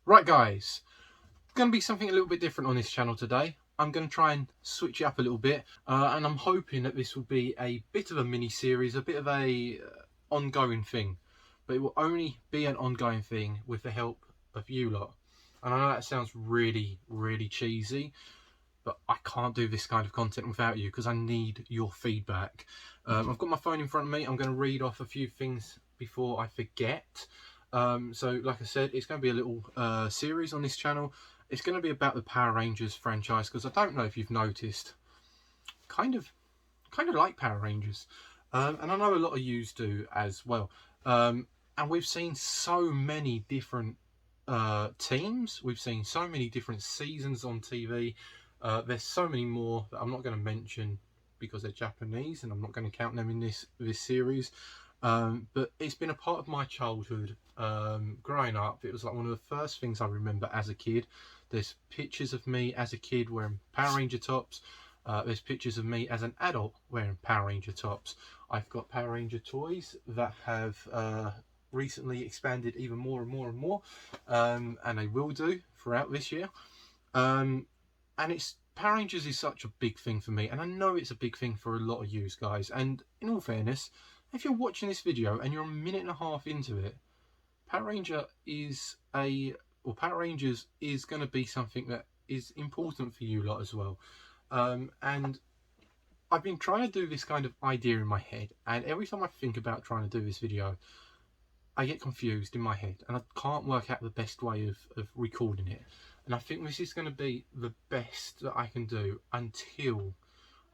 Right guys, going to be something a little bit different on this channel today. I'm going to try and switch it up a little bit, and I'm hoping that this will be a bit of a mini series, a bit of a ongoing thing, but it will only be an ongoing thing with the help of you lot. And I know that sounds really cheesy, but I can't do this kind of content without you because I need your feedback. I've got my phone in front of me. I'm going to read off a few things before I forget. So like I said, it's going to be a little series on this channel. It's going to be about the Power Rangers franchise, because I don't know if you've noticed, kind of like Power Rangers, and I know a lot of yous do as well. And we've seen so many different teams. We've seen so many different seasons on TV. There's so many more that I'm not going to mention because they're Japanese, and I'm not going to count them in this series. But it's been a part of my childhood. Growing up, it was like one of the first things I remember as a kid. There's pictures of me as a kid wearing Power Ranger tops. There's pictures of me as an adult wearing Power Ranger tops. I've got Power Ranger toys that have recently expanded even more and more and more, and they will do throughout this year. And it's Power Rangers is such a big thing for me, and I know it's a big thing for a lot of you guys. And in all fairness, if you're watching this video and you're a minute and a half into it, Power Rangers is going to be something that is important for you lot as well. And I've been trying to do this kind of idea in my head, and every time I think about trying to do this video, I get confused in my head and I can't work out the best way of recording it. And I think this is going to be the best that I can do until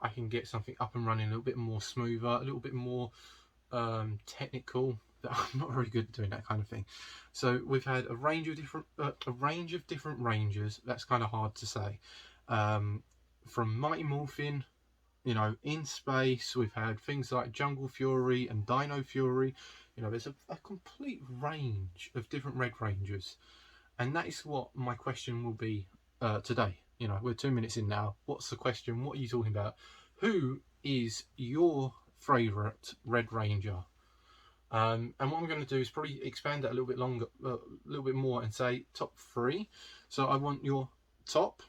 I can get something up and running a little bit more smoother, a little bit more technical. That I'm not very good at doing that kind of thing. So we've had a range of different Rangers. That's kind of hard to say. From Mighty Morphin, you know, in space, we've had things like Jungle Fury and Dino Fury. You know, there's a complete range of different Red Rangers, and that is what my question will be today. You know, we're 2 minutes in now. What's the question? What are you talking about? Who is your favourite Red Ranger? And what I'm going to do is probably expand that a little bit longer, a little bit more, and say top 3. So I want your top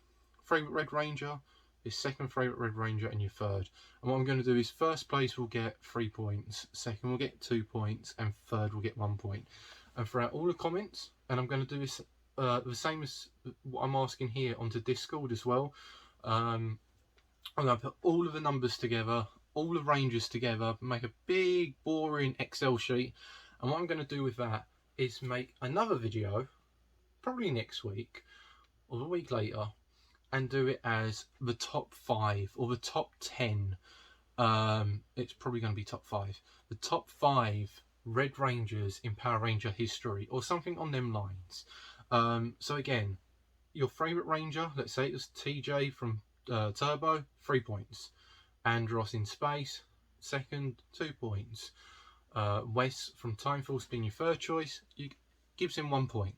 favourite Red Ranger, your second favourite Red Ranger, and your third. And what I'm going to do is first place will get 3 points, second will get 2 points, and third will get 1 point. And throughout all the comments, and I'm going to do this the same as what I'm asking here onto Discord as well. I'm going to put all of the numbers together, all the Rangers together, make a big boring Excel sheet, and what I'm going to do with that is make another video, probably next week or the week later, and do it as the top 5 or the top 10. It's probably going to be top 5. The top 5 Red Rangers in Power Ranger history, or something on them lines. So again, your favourite Ranger, let's say it was TJ from Turbo, 3 points. Ndros in space, second, 2 points. Wes from Time Force being your third choice, gives him 1 point.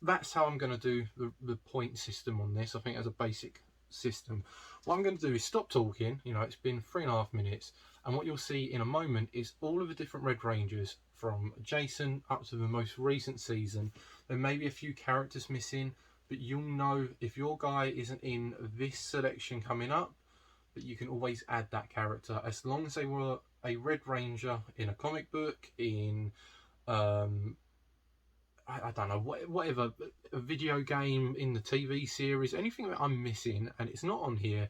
That's how I'm going to do the point system on this. I think as a basic system. What I'm going to do is stop talking. You know, it's been 3.5 minutes, and what you'll see in a moment is all of the different Red Rangers from Jason up to the most recent season. There may be a few characters missing, but you'll know if your guy isn't in this selection coming up, that you can always add that character as long as they were a Red Ranger in a comic book, in I don't know, whatever, a video game, in the TV series, anything that I'm missing and it's not on here.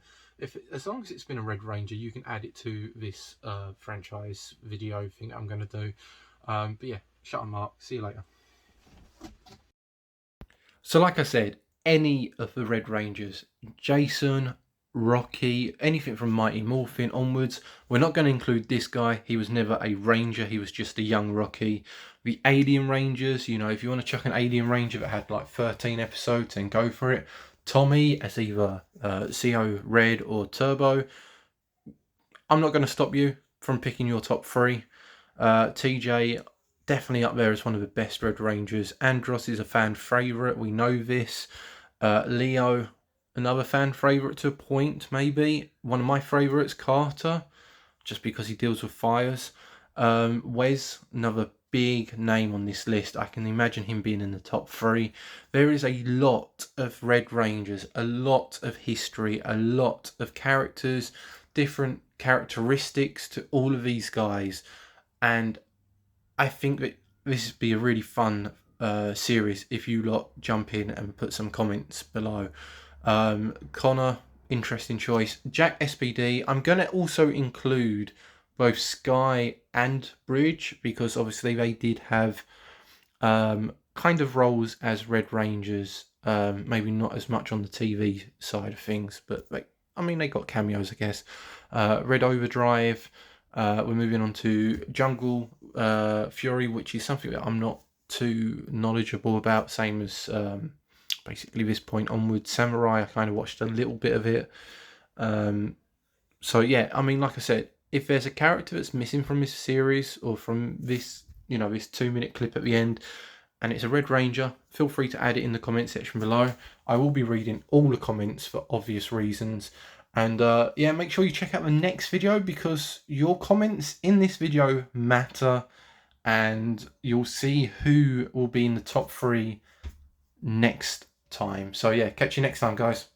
As long as it's been a Red Ranger, you can add it to this franchise video thing I'm going to do. But yeah, shut up, Mark. See you later. So like I said, any of the Red Rangers, Jason, Rocky, anything from Mighty Morphin onwards. We're not going to include this guy. He was never a Ranger. He was just a young Rocky. The Aquitian Rangers, you know, if you want to chuck an Aquitian Ranger that had like 13 episodes, then go for it. Tommy as either CO Red or Turbo. I'm not going to stop you from picking your top 3. TJ, definitely up there as one of the best Red Rangers. Ndros is a fan favourite. We know this. Leo, another fan favourite to a point, maybe. One of my favourites, Carter, just because he deals with fires. Wes, another big name on this list. I can imagine him being in the top 3. There is a lot of Red Rangers, a lot of history, a lot of characters, different characteristics to all of these guys, and I think that this would be a really fun series if you lot jump in and put some comments below. Connor, interesting choice. Jack SPD, I'm going to also include both Sky and Bridge, because obviously they did have kind of roles as Red Rangers, maybe not as much on the TV side of things, but they got cameos, I guess. Red Overdrive. We're moving on to Jungle Fury, which is something that I'm not too knowledgeable about, same as basically this point onwards. Samurai, I kind of watched a little bit of it. So yeah, like I said, if there's a character that's missing from this series or from this, this 2-minute clip at the end, and it's a Red Ranger, feel free to add it in the comment section below. I will be reading all the comments for obvious reasons. And yeah, make sure you check out the next video, because your comments in this video matter, and you'll see who will be in the top 3 next time. So yeah, catch you next time, guys.